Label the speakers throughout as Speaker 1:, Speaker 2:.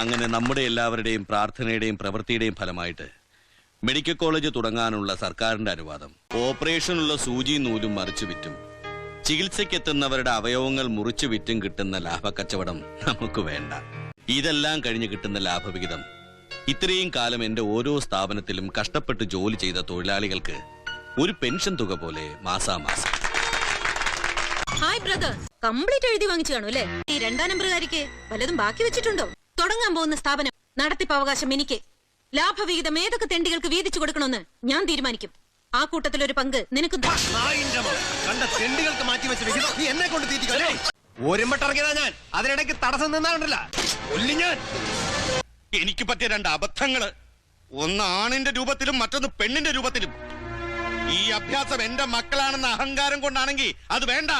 Speaker 1: അങ്ങനെ നമ്മുടെ എല്ലാവരുടെയും പ്രാർത്ഥനയുടെയും പ്രവൃത്തിയുടെയും ഫലമായിട്ട് മെഡിക്കൽ കോളേജ് തുടങ്ങാനുള്ള സർക്കാരിന്റെ അനുവാദം, ഓപ്പറേഷനുള്ള സൂചി നൂലും മറിച്ചു വിറ്റും ചികിത്സയ്ക്കെത്തുന്നവരുടെ അവയവങ്ങൾ മുറിച്ചു വിറ്റും കിട്ടുന്ന ലാഭക്കച്ചവടം നമുക്ക് വേണ്ട. ഇതെല്ലാം കഴിഞ്ഞ് കിട്ടുന്ന ലാഭവിഹിതം ഇത്രയും കാലം എന്റെ ഓരോ സ്ഥാപനത്തിലും കഷ്ടപ്പെട്ട് ജോലി ചെയ്ത തൊഴിലാളികൾക്ക് ഒരു പെൻഷൻ തുക പോലെ മാസാമാസം.
Speaker 2: ഹായ് ബ്രദർ, കംപ്ലീറ്റ് എഴുതി വാങ്ങിച്ചു കാണും അല്ലേ? ഈ 2ാം നമ്പറുകാരിക്ക് വല്ലതും ബാക്കി വെച്ചിട്ടുണ്ടോ? തുടങ്ങാൻ പോകുന്ന സ്ഥാപനം നടത്തിപ്പവകാശം എനിക്ക്. ലാഭവിഹിതം ഏതൊക്കെ തെണ്ടികൾക്ക് വീതിച്ചു കൊടുക്കണമെന്ന് ഞാൻ തീരുമാനിക്കും. ആ കൂട്ടത്തിലൊരു പങ്ക് നിനക്ക്.
Speaker 3: ഞാൻ അതിനിടയ്ക്ക് തടസ്സം നിന്നാണ്ടല്ല.
Speaker 1: എനിക്ക് പറ്റിയ 2 അബദ്ധങ്ങള്, ഒന്ന് ആണിന്റെ രൂപത്തിലും മറ്റൊന്ന് പെണ്ണിന്റെ രൂപത്തിലും. ഈ അഭ്യാസം എന്റെ മക്കളാണെന്ന അഹങ്കാരം കൊണ്ടാണെങ്കിൽ അത് വേണ്ട.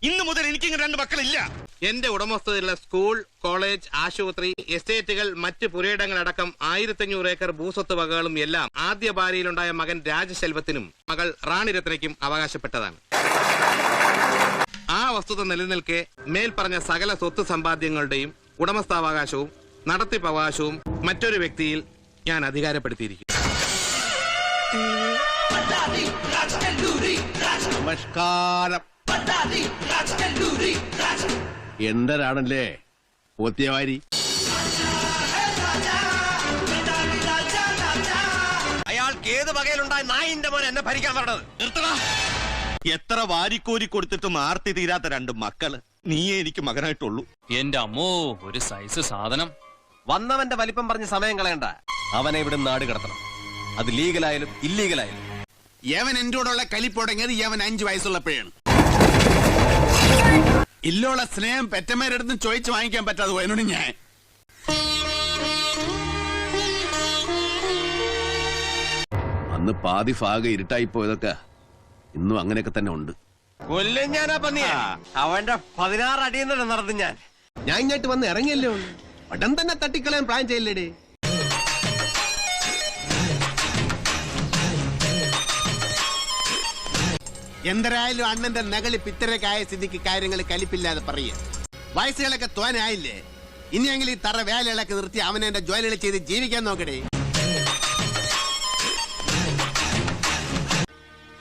Speaker 1: ഇന്നു മുതൽ എനിക്കിങ്ങനെ 2 മക്കളില്ല.
Speaker 3: എന്റെ ഉടമസ്ഥതയിലുള്ള സ്കൂൾ, കോളേജ്, ആശുപത്രി, എസ്റ്റേറ്റുകൾ, മറ്റ് പുരയിടങ്ങളടക്കം 1500 ഏക്കർ ഭൂസ്വത്ത് വകകളും എല്ലാം ആദ്യ ഭാര്യയിലുണ്ടായ മകൻ രാജശെൽവത്തിനും മകൾ റാണി രത്നയ്ക്കും അവകാശപ്പെട്ടതാണ്. ആ വസ്തുത നിലനിൽക്കെ മേൽപ്പറഞ്ഞ സകല സ്വത്ത് സമ്പാദ്യങ്ങളുടെയും ഉടമസ്ഥാവകാശവും നടത്തിപ്പവകാശവും മറ്റൊരു വ്യക്തിയിൽ ഞാൻ അധികാരപ്പെടുത്തിയിരിക്കുന്നു.
Speaker 4: നമസ്കാരം. എന്തരാണല്ലേ പോത്തിയവാരി?
Speaker 3: അയാൾക്ക് ഏത് വകയിലുണ്ടായ നായിന്റെ മോൻ എന്നെ ഭരിക്കാൻ പറഞ്ഞത്?
Speaker 1: നിർത്തടാ. എത്ര വാരിക്കോരി കൊടുത്തിട്ടും ആർത്തി തീരാത്ത 2 മക്കള് നീയേ എനിക്ക് മകനായിട്ടുള്ളൂ.
Speaker 5: എന്റെ അമ്മോ, ഒരു സൈസ് സാധനം.
Speaker 3: വന്നവന്റെ വലിപ്പം പറഞ്ഞ് സമയം കളയണ്ട. അവനെ ഇവിടെ നാട് കടത്തണം. അത് ലീഗലായാലും ഇല്ലീഗലായാലും.
Speaker 4: യവൻ എന്നോടുള്ള കലിപ്പുടങ്ങിയത് യവൻ 5 വയസ്സുള്ളപ്പോഴാണ്. ഇല്ലുള്ള സ്നേഹം പെറ്റമ്മേരടുത്ത് ചോദിച്ചു വാങ്ങിക്കാൻ പറ്റാതെ പോയതിനോട് ഞാൻ അന്ന് പാതി ഭാഗം ഇരുട്ടായിപ്പോയതൊക്കെ ഇന്നും അങ്ങനെയൊക്കെ തന്നെ ഉണ്ട്.
Speaker 3: കൊല്ലം ഞാനാ പന്നിയെ. അവന്റെ 16 അടിയിൽ നിന്ന് നടന്നു. ഞാൻ ഇങ്ങോട്ട് വന്ന് ഇറങ്ങിയല്ലേ ഉള്ളു. ഉടൻ തന്നെ തട്ടിക്കളയാൻ പ്ലാൻ ചെയ്യില്ലേടേ.
Speaker 4: എന്തരായാലും അണ്ണന്റെ നകളി പിത്തരക്കായ സ്ഥിതിക്ക് കാര്യങ്ങൾ കലിപ്പില്ലാതെ പറയ. വയസ്സുകളൊക്കെ തോനായില്ലേ? ഇനിയെങ്കിലും ഈ തറ വേലകളൊക്കെ നിർത്തി അവനെ എന്റെ ജോലികൾ ചെയ്ത് ജീവിക്കാൻ നോക്കടേ.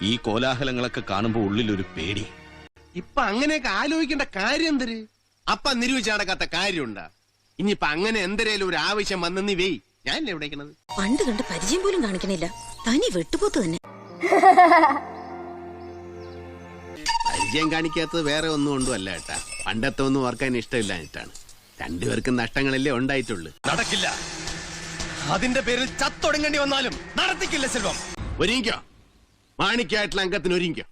Speaker 1: ഈ കോലാഹലങ്ങളൊക്കെ കാണുമ്പോ ഉള്ളിലൊരു പേടി.
Speaker 4: ഇപ്പൊ അങ്ങനെയൊക്കെ ആലോചിക്കേണ്ട കാര്യം എന്തര്? അപ്പ നിരൂപിച്ച് നടക്കാത്ത കാര്യമുണ്ടാ? ഇനിയിപ്പൊ അങ്ങനെ എന്തരേലും ഒരു ആവശ്യം വന്നെന്ന് വെയ്, ഞാനല്ലേ എവിടേക്കണത്?
Speaker 2: പണ്ട് കണ്ട് പരിചയം പോലും കാണിക്കണില്ല. തനി വെട്ടുപോത്ത് തന്നെ.
Speaker 4: പരിചയം കാണിക്കാത്തത് വേറെ ഒന്നും കൊണ്ടുമല്ല ഏട്ടാ. പണ്ടത്തെ ഒന്നും ഓർക്കാൻ ഇഷ്ടമില്ലാഞ്ഞിട്ടാണ്. 2 പേർക്കും നഷ്ടങ്ങളല്ലേ ഉണ്ടായിട്ടുള്ളു.
Speaker 3: നടക്കില്ല. അതിന്റെ പേരിൽ ചത്തൊടുങ്ങേണ്ടി വന്നാലും നടത്തിക്കില്ല സെൽവം.
Speaker 4: ഒരുങ്ങിക്കോ, മാണിക്കായിട്ടുള്ള അംഗത്തിന് ഒരുങ്ങിക്കോ.